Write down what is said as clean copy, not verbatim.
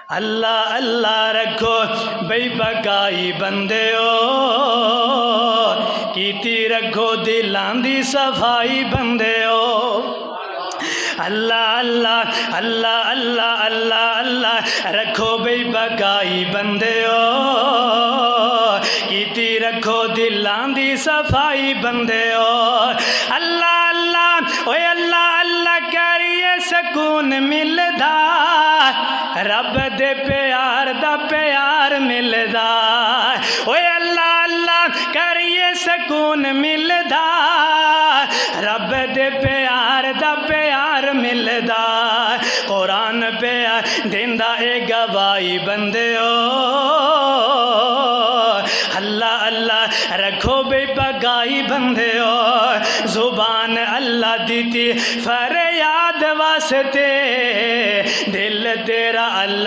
اللہ اللہ رکھو بے بقائی بندے کیتی رکھو دلان دی صفائی بندے اللہ اللہ اللہ اللہ اللہ اللہ رکھو بے بقائی بندے کیتی رکھو دلان دی صفائی بندے اللہ اللہ اوے اللہ اللہ کریے سکون ملدا رب دے پیار دا پیار ملدا اوے اللہ اللہ کریے سکون ملدا رب دے پیار دا پیار ملدا قرآن پیار دیندا اے گواہی بندے اللہ اللہ رکھو بے بقائی بندے زبان اللہ دیتی فریاد واسطے دل تیرا اللہ